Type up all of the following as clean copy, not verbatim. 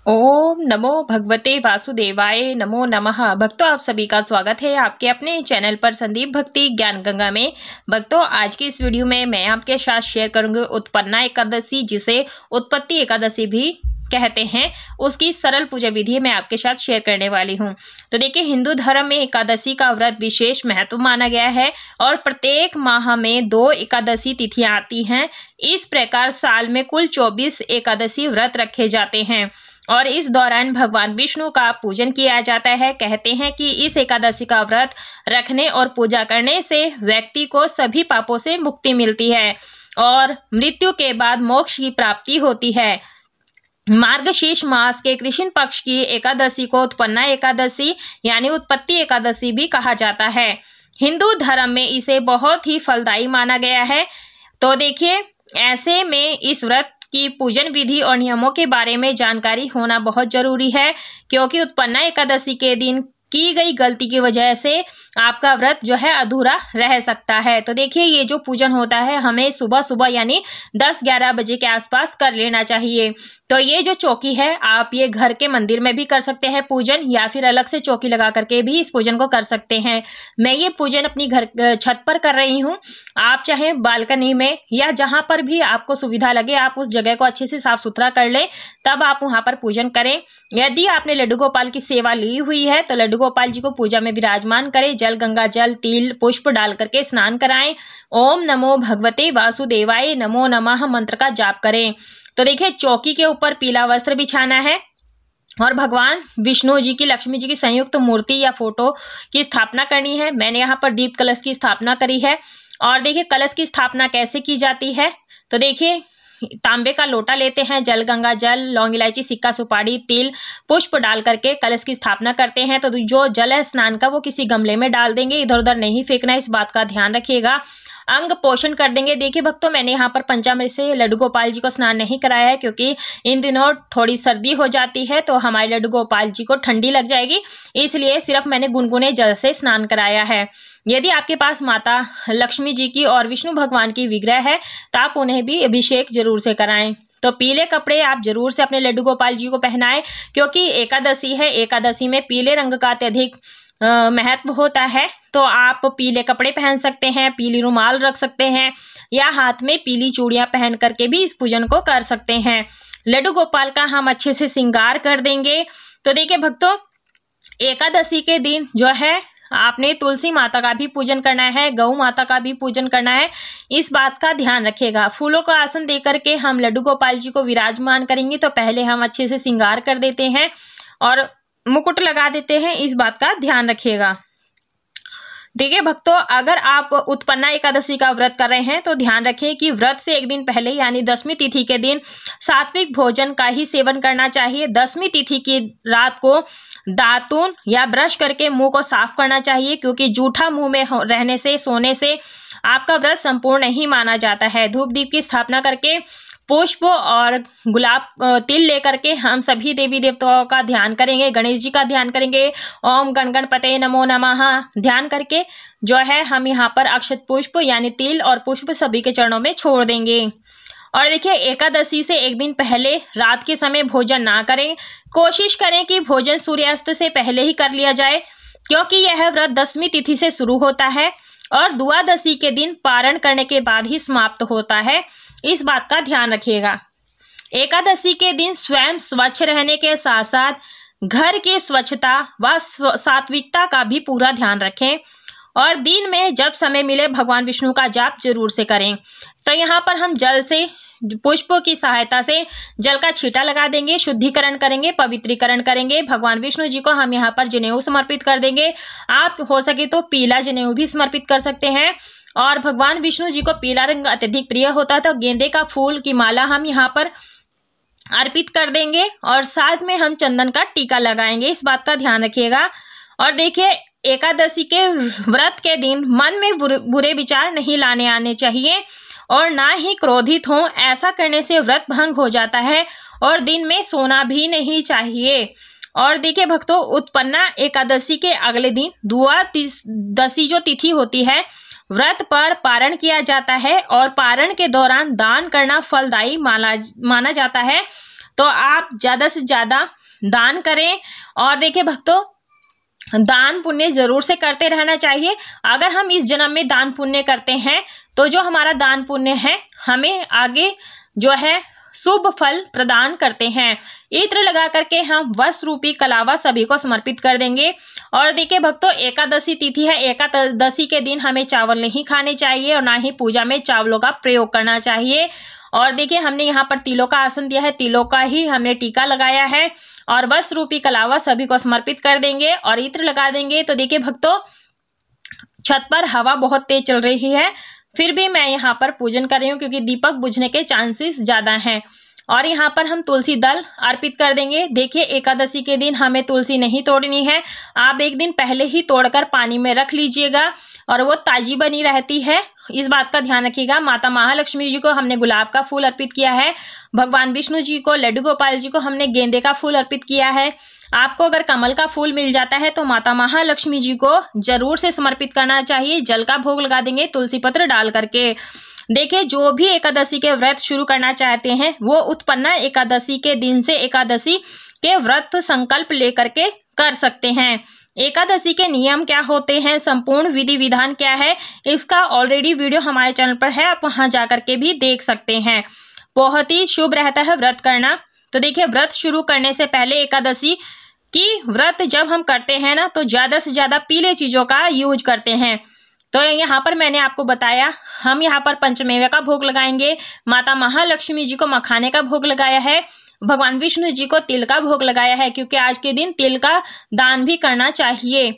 ओम नमो भगवते वासुदेवाय नमो नमः। भक्तों, आप सभी का स्वागत है आपके अपने चैनल पर संदीप भक्ति ज्ञान गंगा में। भक्तों, आज की इस वीडियो में मैं आपके साथ शेयर करूंगी उत्पन्ना एकादशी, जिसे उत्पत्ति एकादशी भी कहते हैं, उसकी सरल पूजा विधि मैं आपके साथ शेयर करने वाली हूं। तो देखिए, हिंदू धर्म में एकादशी का व्रत विशेष महत्व माना गया है और प्रत्येक माह में 2 एकादशी तिथियां आती हैं। इस प्रकार साल में कुल 24 एकादशी व्रत रखे जाते हैं और इस दौरान भगवान विष्णु का पूजन किया जाता है। कहते हैं कि इस एकादशी का व्रत रखने और पूजा करने से व्यक्ति को सभी पापों से मुक्ति मिलती है और मृत्यु के बाद मोक्ष की प्राप्ति होती है। मार्गशीर्ष मास के कृष्ण पक्ष की एकादशी को उत्पन्ना एकादशी यानी उत्पत्ति एकादशी भी कहा जाता है। हिंदू धर्म में इसे बहुत ही फलदायी माना गया है। तो देखिए, ऐसे में इस व्रत की पूजन विधि और नियमों के बारे में जानकारी होना बहुत जरूरी है, क्योंकि उत्पन्ना एकादशी के दिन की गई गलती की वजह से आपका व्रत जो है अधूरा रह सकता है। तो देखिए, ये जो पूजन होता है हमें सुबह सुबह यानी 10-11 बजे के आसपास कर लेना चाहिए। तो ये जो चौकी है, आप ये घर के मंदिर में भी कर सकते हैं पूजन, या फिर अलग से चौकी लगा करके भी इस पूजन को कर सकते हैं। मैं ये पूजन अपनी घर छत पर कर रही हूँ। आप चाहे बालकनी में या जहाँ पर भी आपको सुविधा लगे, आप उस जगह को अच्छे से साफ सुथरा कर लें, तब आप वहाँ पर पूजन करें। यदि आपने लड्डू गोपाल की सेवा ली हुई है तो लड्डू गोपाल जी को पूजा में विराजमान करें। जल, गंगा जल, तिल, पुष्प डाल करके स्नान कराएं। ओम नमो भगवते वासुदेवाय नमो नमः मंत्र का जाप करें। तो देखिए, चौकी के ऊपर पीला वस्त्र बिछाना है और भगवान विष्णु जी की, लक्ष्मी जी की संयुक्त मूर्ति या फोटो की स्थापना करनी है। मैंने यहाँ पर दीप कलश की स्थापना करी है। और देखिए, कलश की स्थापना कैसे की जाती है, तो देखिए, तांबे का लोटा लेते हैं, जल, गंगा जल, लौंग, इलायची, सिक्का, सुपारी, तिल, पुष्प डाल करके कलश की स्थापना करते हैं। तो जो जल है स्नान का, वो किसी गमले में डाल देंगे, इधर उधर नहीं फेंकना, इस बात का ध्यान रखिएगा। अंग पोषण कर देंगे। देखिए भक्तों, मैंने यहाँ पर पंचामृत से लड्डू गोपाल जी को स्नान नहीं कराया है, क्योंकि इन दिनों थोड़ी सर्दी हो जाती है तो हमारे लड्डू गोपाल जी को ठंडी लग जाएगी, इसलिए सिर्फ मैंने गुनगुने जल से स्नान कराया है। यदि आपके पास माता लक्ष्मी जी की और विष्णु भगवान की विग्रह है तो आप उन्हें भी अभिषेक जरूर से कराएं। तो पीले कपड़े आप जरूर से अपने लड्डू गोपाल जी को पहनाएं, क्योंकि एकादशी है। एकादशी में पीले रंग का अत्यधिक महत्व होता है। तो आप पीले कपड़े पहन सकते हैं, पीली रुमाल रख सकते हैं, या हाथ में पीली चूड़ियां पहन करके भी इस पूजन को कर सकते हैं। लड्डू गोपाल का हम अच्छे से श्रृंगार कर देंगे। तो देखिए भक्तों, एकादशी के दिन जो है आपने तुलसी माता का भी पूजन करना है, गौ माता का भी पूजन करना है, इस बात का ध्यान रखिएगा। फूलों का आसन दे करके हम लड्डू गोपाल जी को विराजमान करेंगे। तो पहले हम अच्छे से श्रृंगार कर देते हैं और मुकुट लगा देते हैं, इस बात का ध्यान रखिएगा। देखिए भक्तों, अगर आप उत्पन्ना एकादशी का व्रत कर रहे हैं तो ध्यान रखें कि व्रत से एक दिन पहले यानी 10वीं तिथि के दिन सात्विक भोजन का ही सेवन करना चाहिए। 10वीं तिथि की रात को दातून या ब्रश करके मुंह को साफ करना चाहिए, क्योंकि जूठा मुंह में रहने से, सोने से आपका व्रत संपूर्ण नहीं माना जाता है। धूप दीप की स्थापना करके पुष्प और गुलाब, तिल लेकर के हम सभी देवी देवताओं का ध्यान करेंगे। गणेश जी का ध्यान करेंगे। ओम गण गणपते नमो नमः ध्यान करके जो है हम यहाँ पर अक्षत पुष्प यानी तिल और पुष्प सभी के चरणों में छोड़ देंगे। और देखिए, एकादशी से एक दिन पहले रात के समय भोजन ना करें। कोशिश करें कि भोजन सूर्यास्त से पहले ही कर लिया जाए, क्योंकि यह व्रत 10वीं तिथि से शुरू होता है और द्वादशी के दिन पारण करने के बाद ही समाप्त होता है, इस बात का ध्यान रखिएगा। एकादशी के दिन स्वयं स्वच्छ रहने के साथ साथ घर की स्वच्छता व सात्विकता का भी पूरा ध्यान रखें और दिन में जब समय मिले भगवान विष्णु का जाप जरूर से करें। तो यहाँ पर हम जल से, पुष्प की सहायता से जल का छींटा लगा देंगे, शुद्धिकरण करेंगे, पवित्रीकरण करेंगे। भगवान विष्णु जी को हम यहाँ पर जनेऊ समर्पित कर देंगे। आप हो सके तो पीला जनेऊ भी समर्पित कर सकते हैं। और भगवान विष्णु जी को पीला रंग अत्यधिक प्रिय होता है, तो गेंदे का फूल की माला हम यहाँ पर अर्पित कर देंगे और साथ में हम चंदन का टीका लगाएंगे, इस बात का ध्यान रखिएगा। और देखिए, एकादशी के व्रत के दिन मन में बुरे विचार नहीं लाने आने चाहिए और ना ही क्रोधित हों। ऐसा करने से व्रत भंग हो जाता है और दिन में सोना भी नहीं चाहिए। और देखिए भक्तों, उत्पन्ना एकादशी के अगले दिन द्वादशी जो तिथि होती है, व्रत पर पारण किया जाता है और पारण के दौरान दान करना फलदायी माना जाता है। तो आप ज़्यादा से ज़्यादा दान करें। और देखिए भक्तों, दान पुण्य जरूर से करते रहना चाहिए। अगर हम इस जन्म में दान पुण्य करते हैं तो जो हमारा दान पुण्य है हमें आगे जो है शुभ फल प्रदान करते हैं। इत्र लगा करके हम वस्त्र रूपी कलावा सभी को समर्पित कर देंगे। और देखिए भक्तों, एकादशी तिथि है। एकादशी के दिन हमें चावल नहीं खाने चाहिए और ना ही पूजा में चावलों का प्रयोग करना चाहिए। और देखिए, हमने यहाँ पर तिलों का आसन दिया है, तिलों का ही हमने टीका लगाया है और वस्त्र रूपी कलावा सभी को समर्पित कर देंगे और इत्र लगा देंगे। तो देखिए भक्तों, छत पर हवा बहुत तेज चल रही है, फिर भी मैं यहाँ पर पूजन कर रही हूँ क्योंकि दीपक बुझने के चांसेस ज्यादा हैं। और यहाँ पर हम तुलसी दल अर्पित कर देंगे। देखिए, एकादशी के दिन हमें तुलसी नहीं तोड़नी है, आप एक दिन पहले ही तोड़कर पानी में रख लीजिएगा और वो ताजी बनी रहती है, इस बात का ध्यान रखिएगा। माता महालक्ष्मी जी को हमने गुलाब का फूल अर्पित किया है, भगवान विष्णु जी को, लड्डू गोपाल जी को हमने गेंदे का फूल अर्पित किया है। आपको अगर कमल का फूल मिल जाता है तो माता महालक्ष्मी जी को जरूर से समर्पित करना चाहिए। जल का भोग लगा देंगे तुलसी पत्र डाल करके। देखिए, जो भी एकादशी के व्रत शुरू करना चाहते हैं वो उत्पन्ना एकादशी के दिन से एकादशी के व्रत संकल्प लेकर के कर सकते हैं। एकादशी के नियम क्या होते हैं, संपूर्ण विधि विधान क्या है, इसका ऑलरेडी वीडियो हमारे चैनल पर है, आप वहां जाकर के भी देख सकते हैं। बहुत ही शुभ रहता है व्रत करना। तो देखिए, व्रत शुरू करने से पहले एकादशी की व्रत जब हम करते हैं ना तो ज्यादा से ज्यादा पीले चीजों का यूज करते हैं। तो यहाँ पर मैंने आपको बताया, हम यहाँ पर पंचमेवे का भोग लगाएंगे, माता महालक्ष्मी जी को मखाने का भोग लगाया है, भगवान विष्णु जी को तिल का भोग लगाया है, क्योंकि आज के दिन तिल का दान भी करना चाहिए।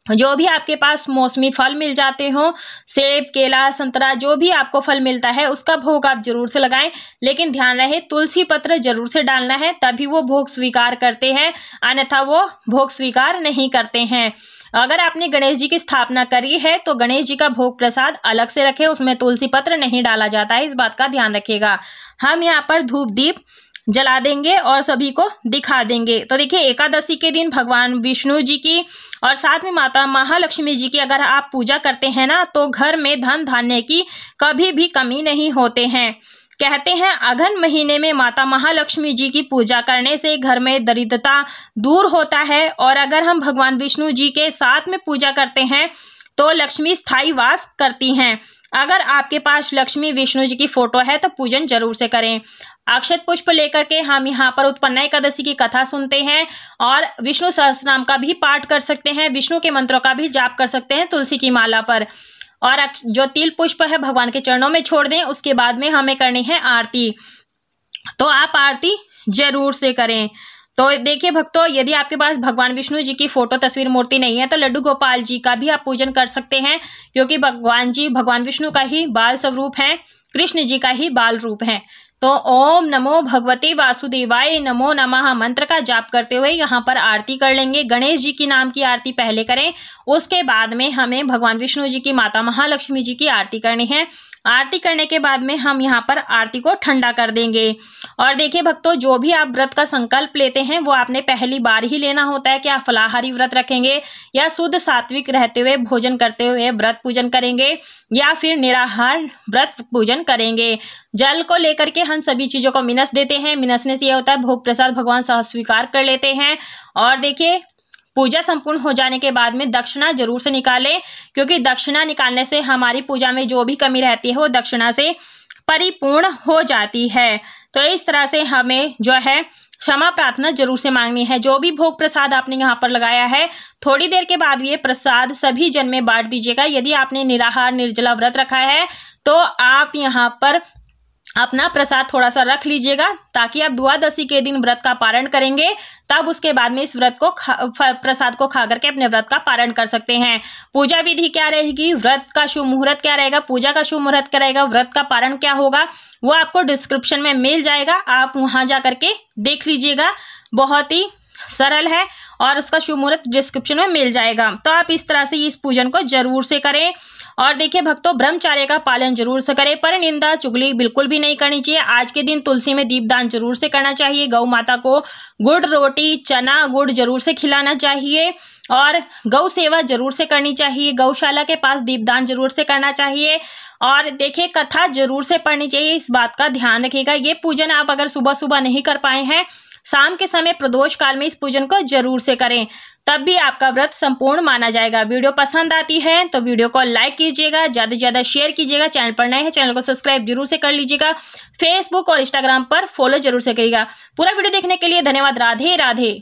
जो भी आपके पास मौसमी फल मिल जाते हो, सेब, केला, संतरा, जो भी आपको फल मिलता है उसका भोग आप जरूर से लगाएं, लेकिन ध्यान रहे तुलसी पत्र जरूर से डालना है, तभी वो भोग स्वीकार करते हैं, अन्यथा वो भोग स्वीकार नहीं करते हैं। अगर आपने गणेश जी की स्थापना करी है तो गणेश जी का भोग प्रसाद अलग से रखें, उसमें तुलसी पत्र नहीं डाला जाता है, इस बात का ध्यान रखिएगा। हम यहाँ पर धूप दीप जला देंगे और सभी को दिखा देंगे। तो देखिए, एकादशी के दिन भगवान विष्णु जी की और साथ में माता महालक्ष्मी जी की अगर आप पूजा करते हैं ना तो घर में धन धान्य की कभी भी कमी नहीं होते हैं। कहते हैं अघन महीने में माता महालक्ष्मी जी की पूजा करने से घर में दरिद्रता दूर होता है, और अगर हम भगवान विष्णु जी के साथ में पूजा करते हैं तो लक्ष्मी स्थायी वास करती हैं। अगर आपके पास लक्ष्मी विष्णु जी की फोटो है तो पूजन जरूर से करें। अक्षत पुष्प लेकर के हम यहाँ पर उत्पन्ना एकादशी की कथा सुनते हैं और विष्णु सहस्त्रनाम का भी पाठ कर सकते हैं, विष्णु के मंत्रों का भी जाप कर सकते हैं तुलसी की माला पर। और जो तिल पुष्प है भगवान के चरणों में छोड़ दें, उसके बाद में हमें करनी है आरती, तो आप आरती जरूर से करें। तो देखिए भक्तों, यदि आपके पास भगवान विष्णु जी की फोटो तस्वीर मूर्ति नहीं है तो लड्डू गोपाल जी का भी आप पूजन कर सकते हैं, क्योंकि भगवान विष्णु का ही बाल स्वरूप है, कृष्ण जी का ही बाल रूप है। तो ओम नमो भगवते वासुदेवाय नमो नमः मंत्र का जाप करते हुए यहाँ पर आरती कर लेंगे। गणेश जी की नाम की आरती पहले करें, उसके बाद में हमें भगवान विष्णु जी की, माता महालक्ष्मी जी की आरती करनी है। आरती करने के बाद में हम यहाँ पर आरती को ठंडा कर देंगे। और देखिए भक्तों, जो भी आप व्रत का संकल्प लेते हैं वो आपने पहली बार ही लेना होता है कि आप फलाहारी व्रत रखेंगे या शुद्ध सात्विक रहते हुए भोजन करते हुए व्रत पूजन करेंगे या फिर निराहार व्रत पूजन करेंगे। जल को लेकर के हम सभी चीजों को मिनस देते हैं, मिनसने से यह होता है भोग प्रसाद भगवान सह स्वीकार कर लेते हैं। और देखिए, पूजा संपूर्ण हो जाने के बाद में दक्षिणा जरूर से निकालें, क्योंकि दक्षिणा निकालने से हमारी पूजा में जो भी कमी रहती है वो दक्षिणा से परिपूर्ण हो जाती है। तो इस तरह से हमें जो है क्षमा प्रार्थना जरूर से मांगनी है। जो भी भोग प्रसाद आपने यहाँ पर लगाया है, थोड़ी देर के बाद ये प्रसाद सभी जन में बांट दीजिएगा। यदि आपने निराहार निर्जला व्रत रखा है तो आप यहाँ पर अपना प्रसाद थोड़ा सा रख लीजिएगा, ताकि आप द्वादशी के दिन व्रत का पारण करेंगे, तब उसके बाद में इस व्रत को प्रसाद को खा करके अपने व्रत का पारण कर सकते हैं। पूजा विधि क्या रहेगी, व्रत का शुभ मुहूर्त क्या रहेगा, पूजा का शुभ मुहूर्त क्या रहेगा, व्रत का पारण क्या होगा, वो आपको डिस्क्रिप्शन में मिल जाएगा, आप वहां जा करके देख लीजिएगा। बहुत ही सरल है और उसका शुभ मुहूर्त डिस्क्रिप्शन में मिल जाएगा। तो आप इस तरह से इस पूजन को जरूर से करें। और देखिए भक्तों, ब्रह्मचर्य का पालन जरूर से करें, पर निंदा चुगली बिल्कुल भी नहीं करनी चाहिए। आज के दिन तुलसी में दीपदान जरूर से करना चाहिए। गौ माता को गुड़ रोटी, चना गुड़ जरूर से खिलाना चाहिए और गौ सेवा जरूर से करनी चाहिए। गौशाला के पास दीपदान जरूर से करना चाहिए। और देखिए, कथा जरूर से पढ़नी चाहिए, इस बात का ध्यान रखिएगा। ये पूजन आप अगर सुबह सुबह नहीं कर पाए हैं शाम के समय प्रदोष काल में इस पूजन को जरूर से करें, तब भी आपका व्रत संपूर्ण माना जाएगा। वीडियो पसंद आती है तो वीडियो को लाइक कीजिएगा, ज्यादा से ज्यादा शेयर कीजिएगा। चैनल पर नए हैं चैनल को सब्सक्राइब जरूर से कर लीजिएगा। फेसबुक और इंस्टाग्राम पर फॉलो जरूर से करिएगा। पूरा वीडियो देखने के लिए धन्यवाद। राधे राधे।